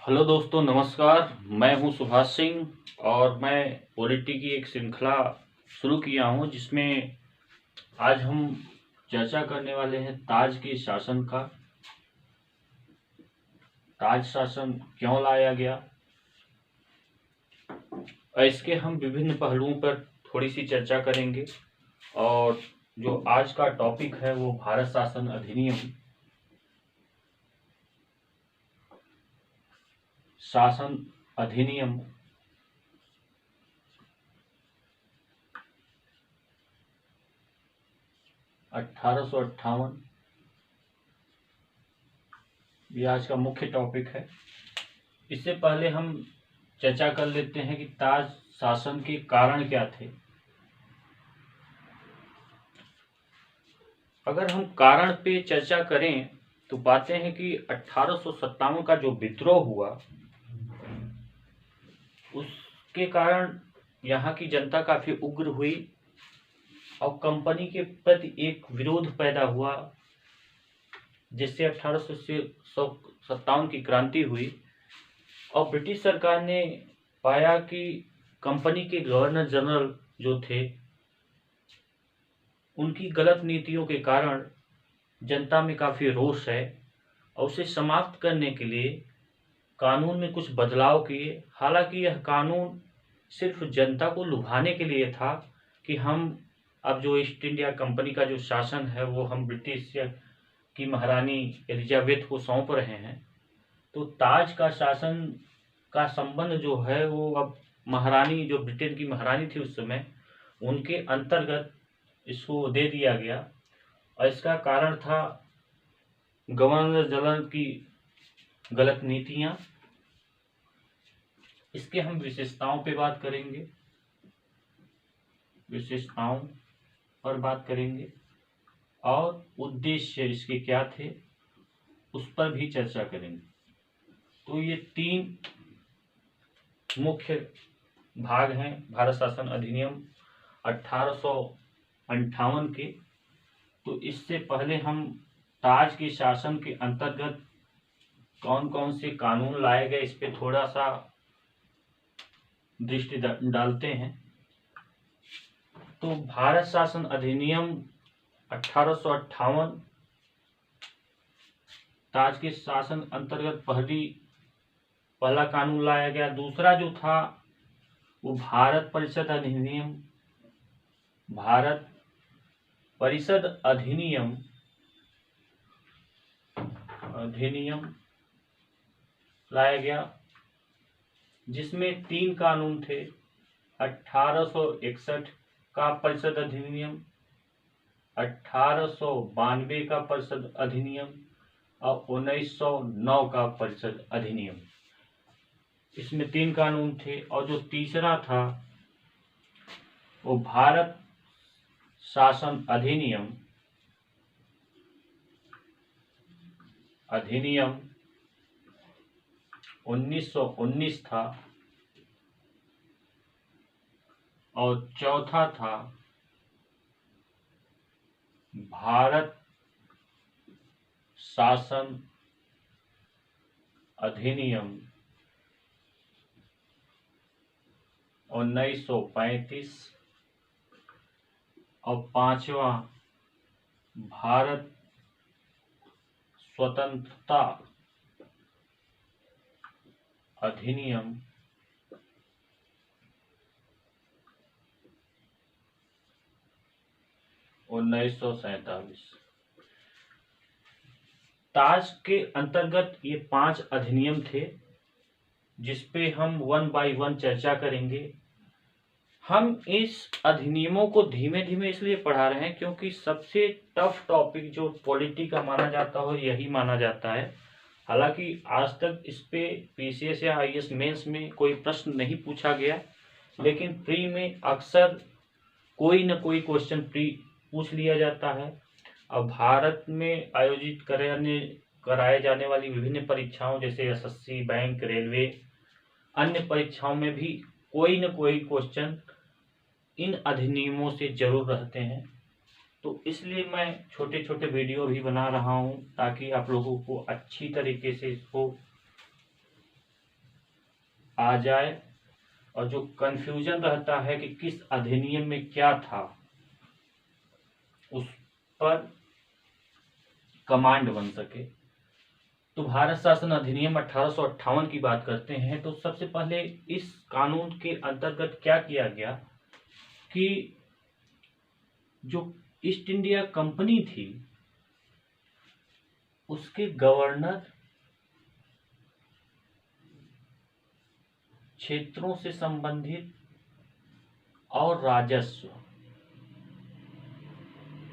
Hello दोस्तों, नमस्कार। मैं हूं सुभाष सिंह और मैं पॉलिटी की एक श्रृंखला शुरू किया हूं जिसमें आज हम चर्चा करने वाले हैं ताज के शासन का। ताज शासन क्यों लाया गया और इसके हम विभिन्न पहलुओं पर थोड़ी सी चर्चा करेंगे। और जो आज का टॉपिक है वो भारत शासन अधिनियम, शासन अधिनियम 1858 ये आज का मुख्य टॉपिक है। इससे पहले हम चर्चा कर लेते हैं कि ताज शासन के कारण क्या थे। अगर हम कारण पे चर्चा करें तो पाते हैं कि 1857 का जो विद्रोह हुआ उसके कारण यहाँ की जनता काफी उग्र हुई और कंपनी के प्रति एक विरोध पैदा हुआ, जिससे 1857 की क्रांति हुई। और ब्रिटिश सरकार ने पाया कि कंपनी के गवर्नर जनरल जो थे उनकी गलत नीतियों के कारण जनता में काफ़ी रोष है और उसे समाप्त करने के लिए कानून में कुछ बदलाव किए। हालांकि यह कानून सिर्फ जनता को लुभाने के लिए था कि हम अब जो ईस्ट इंडिया कंपनी का जो शासन है वो हम ब्रिटिश की महारानी एलिजाबेथ को सौंप रहे हैं। तो ताज का शासन का संबंध जो है वो अब महारानी, जो ब्रिटेन की महारानी थी उस समय, उनके अंतर्गत इसको दे दिया गया। और इसका कारण था गवर्नर जनरल की गलत नीतियां। इसके हम विशेषताओं पे बात करेंगे, विशेषताओं पर बात करेंगे और उद्देश्य इसके क्या थे उस पर भी चर्चा करेंगे। तो ये तीन मुख्य भाग हैं भारत शासन अधिनियम 1858 के। तो इससे पहले हम ताज के शासन के अंतर्गत कौन कौन से कानून लाए गए इस पे थोड़ा सा दृष्टि डालते हैं। तो भारत शासन अधिनियम 1858 ताज के शासन अंतर्गत पहला कानून लाया गया। दूसरा जो था वो भारत परिषद अधिनियम, भारत परिषद अधिनियम लाया गया, जिसमें तीन कानून थे। 1861 का परिषद अधिनियम, 1892 का परिषद अधिनियम और 1909 का परिषद अधिनियम। इसमें तीन कानून थे। और जो तीसरा था वो भारत शासन अधिनियम 1919 था। और चौथा था भारत शासन अधिनियम 1935 और पांचवा भारत स्वतंत्रता अधिनियम 1947। ताज के अंतर्गत ये 5 अधिनियम थे जिसपे हम वन बाय वन चर्चा करेंगे। हम इस अधिनियमों को धीमे धीमे इसलिए पढ़ा रहे हैं क्योंकि सबसे टफ टॉपिक जो पॉलिटी का माना जाता हो यही माना जाता है। हालांकि आज तक इस पे पीसीएस या आईएएस मेंस में कोई प्रश्न नहीं पूछा गया, लेकिन प्री में अक्सर कोई न कोई क्वेश्चन प्री पूछ लिया जाता है। अब भारत में आयोजित कराए जाने वाली विभिन्न परीक्षाओं जैसे एसएससी, बैंक, रेलवे, अन्य परीक्षाओं में भी कोई न कोई क्वेश्चन इन अधिनियमों से जरूर रहते हैं। तो इसलिए मैं छोटे छोटे वीडियो भी बना रहा हूं ताकि आप लोगों को अच्छी तरीके से इसको आ जाए और जो कंफ्यूजन रहता है कि किस अधिनियम में क्या था, उस पर कमांड बन सके। तो भारत शासन अधिनियम 1858 की बात करते हैं तो सबसे पहले इस कानून के अंतर्गत क्या किया गया कि जो ईस्ट इंडिया कंपनी थी उसके गवर्नर क्षेत्रों से संबंधित और राजस्व,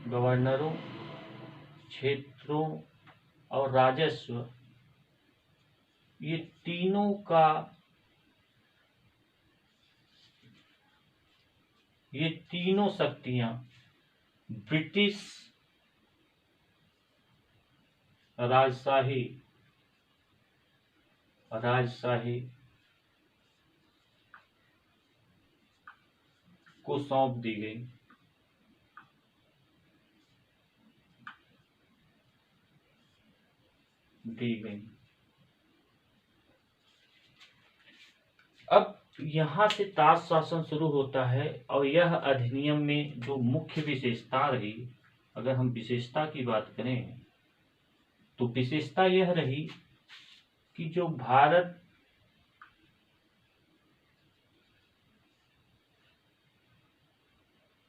गवर्नरों, क्षेत्रों और राजस्व, ये तीनों शक्तियां ब्रिटिश राजशाही को सौंप दी गई। अब यहाँ से ताज शासन शुरू होता है और यह अधिनियम में जो मुख्य विशेषता रही, अगर हम विशेषता की बात करें तो विशेषता यह रही कि जो भारत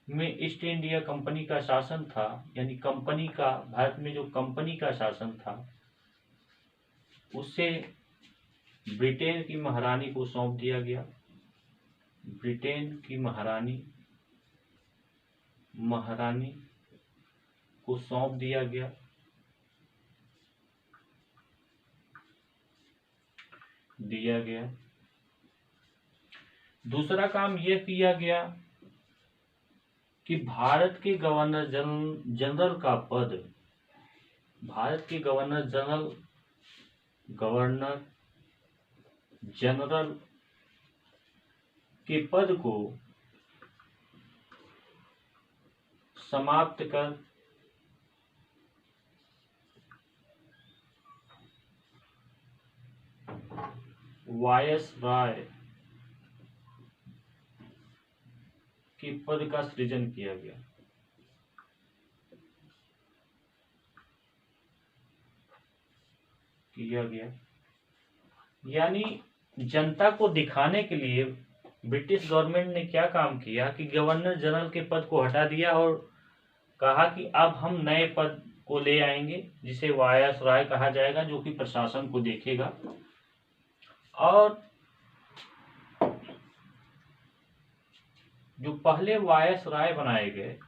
में ईस्ट इंडिया कंपनी का शासन था, यानी कंपनी का, भारत में जो कंपनी का शासन था उसे ब्रिटेन की महारानी को सौंप दिया गया। ब्रिटेन की महारानी को सौंप दिया गया। दूसरा काम यह किया गया कि भारत के गवर्नर जनरल का पद, भारत के गवर्नर जनरल के पद को समाप्त कर वायसराय के पद का सृजन किया गया। यानी जनता को दिखाने के लिए ब्रिटिश गवर्नमेंट ने क्या काम किया कि गवर्नर जनरल के पद को हटा दिया और कहा कि अब हम नए पद को ले आएंगे जिसे वायसराय कहा जाएगा, जो कि प्रशासन को देखेगा। और जो पहले वायसराय बनाए गए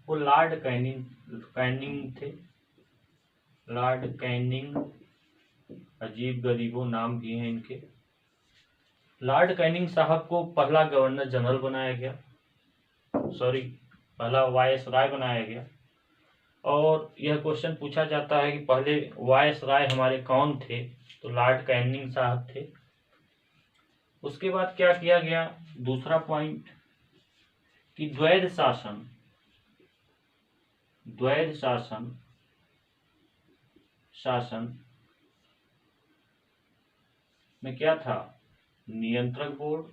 वो लॉर्ड कैनिंग थे। लॉर्ड कैनिंग, अजीब गरीबो नाम भी हैं इनके। लॉर्ड कैनिंग साहब को पहला गवर्नर जनरल बनाया गया, पहला वायसराय बनाया गया। और यह क्वेश्चन पूछा जाता है कि पहले वायसराय हमारे कौन थे, तो लॉर्ड कैनिंग साहब थे। उसके बाद क्या किया गया, दूसरा पॉइंट कि द्वैध शासन में क्या था, नियंत्रक बोर्ड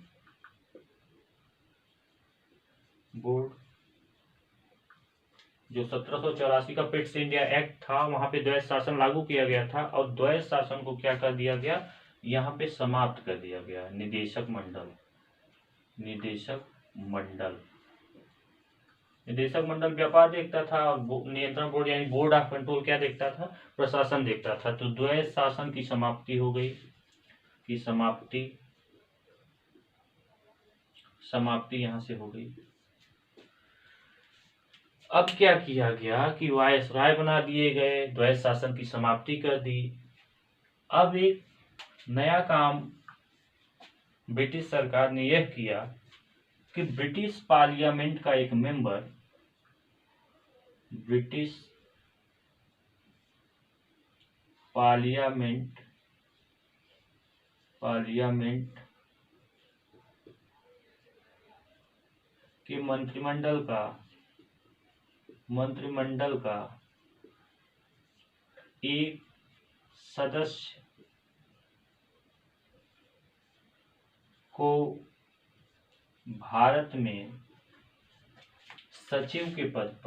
जो 1784 का पिट्स इंडिया एक्ट था, वहां पे द्वैध शासन लागू किया गया था। और द्वैध शासन को क्या कर दिया गया, यहाँ पे समाप्त कर दिया गया। निदेशक मंडल व्यापार देखता था और नियंत्रण बोर्ड यानी बोर्ड ऑफ कंट्रोल क्या देखता था, प्रशासन देखता था। तो द्वैध शासन की समाप्ति हो गई, समाप्ति यहां से हो गई। अब क्या किया गया कि वायसराय बना दिए गए, द्वैध शासन की समाप्ति कर दी। अब एक नया काम ब्रिटिश सरकार ने यह किया कि ब्रिटिश पार्लियामेंट का एक मेंबर, ब्रिटिश पार्लियामेंट के मंत्रिमंडल का एक सदस्य को भारत में सचिव के पद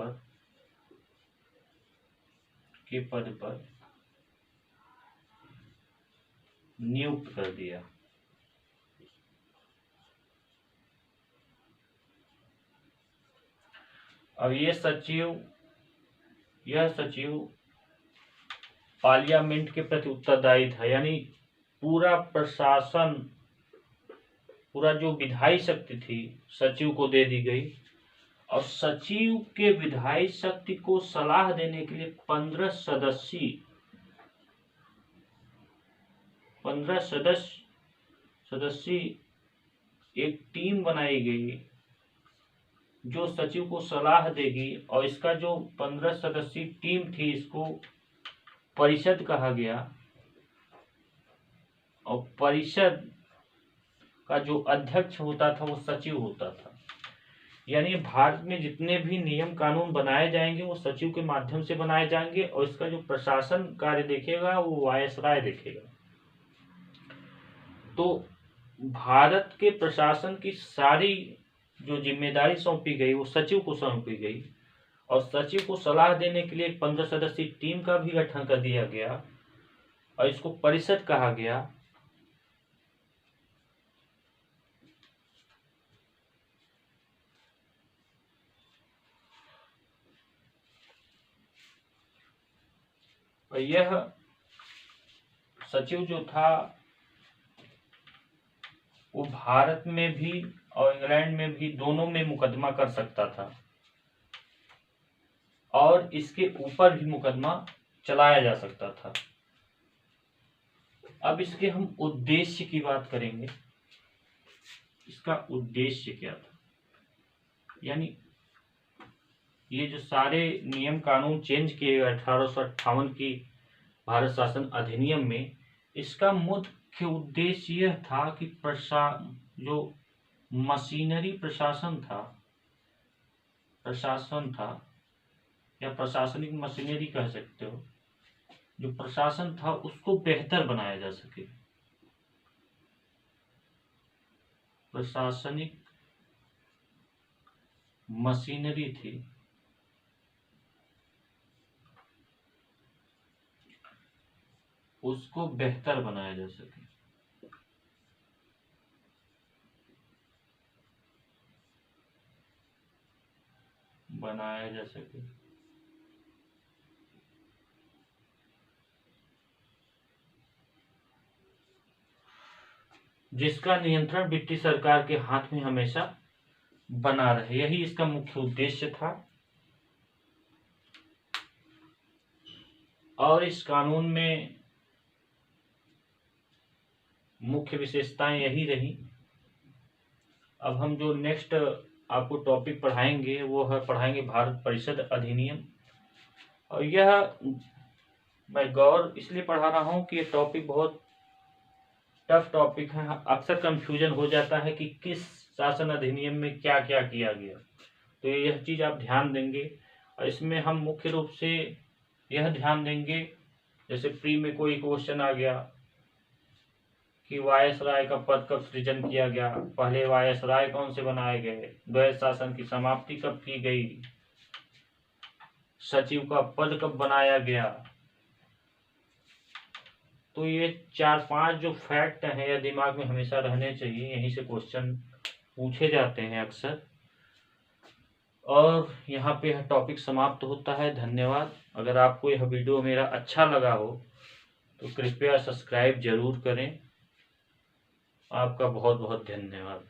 पर नियुक्त कर दिया। अब यह सचिव पार्लियामेंट के प्रति उत्तरदायी था, यानी पूरा प्रशासन, पूरा जो विधायी शक्ति थी सचिव को दे दी गई। और सचिव के विधायी शक्ति को सलाह देने के लिए 15 सदस्यीय एक टीम बनाई गई जो सचिव को सलाह देगी। और इसका जो 15 सदस्यीय टीम थी, इसको परिषद कहा गया। और परिषद का जो अध्यक्ष होता था वो सचिव होता था। यानी भारत में जितने भी नियम कानून बनाए जाएंगे वो सचिव के माध्यम से बनाए जाएंगे, और इसका जो प्रशासन कार्य देखेगा वो वायसराय देखेगा। तो भारत के प्रशासन की सारी जो जिम्मेदारी सौंपी गई वो सचिव को सौंपी गई, और सचिव को सलाह देने के लिए 15 सदस्यीय टीम का भी गठन कर दिया गया, और इसको परिषद कहा गया। और यह सचिव जो था वो भारत में भी और इंग्लैंड में भी, दोनों में मुकदमा कर सकता था, और इसके ऊपर भी मुकदमा चलाया जा सकता था। अब इसके हम उद्देश्य की बात करेंगे। इसका उद्देश्य क्या था, यानी ये जो सारे नियम कानून चेंज किए गए 1858 की भारत शासन अधिनियम में, इसका मुख्य उद्देश्य यह था कि जो मशीनरी प्रशासन था या प्रशासनिक मशीनरी कह सकते हो, जो प्रशासन था उसको बेहतर बनाया जा सके। प्रशासनिक मशीनरी थी उसको बेहतर बनाया जा सके। जिसका नियंत्रण ब्रिटिश सरकार के हाथ में हमेशा बना रहे, यही इसका मुख्य उद्देश्य था। और इस कानून में मुख्य विशेषताएं यही रही। अब हम जो नेक्स्ट आपको टॉपिक पढ़ाएंगे वो पढ़ाएंगे भारत परिषद अधिनियम। और यह मैं गौर इसलिए पढ़ा रहा हूँ कि ये टॉपिक बहुत टफ टॉपिक है। अक्सर कंफ्यूजन हो जाता है कि किस शासन अधिनियम में क्या क्या किया गया, तो यह चीज़ आप ध्यान देंगे। और इसमें हम मुख्य रूप से यह ध्यान देंगे, जैसे प्री में कोई क्वेश्चन आ गया कि वायसराय का पद कब सृजन किया गया, पहले वायसराय कौन से बनाए गए, द्वैध शासन की समाप्ति कब की गई, सचिव का पद कब बनाया गया। तो ये 4-5 जो फैक्ट हैं यह दिमाग में हमेशा रहने चाहिए, यहीं से क्वेश्चन पूछे जाते हैं अक्सर। और यहाँ पे यह टॉपिक समाप्त होता है। धन्यवाद। अगर आपको यह वीडियो मेरा अच्छा लगा हो तो कृपया सब्सक्राइब जरूर करें। आपका बहुत बहुत धन्यवाद।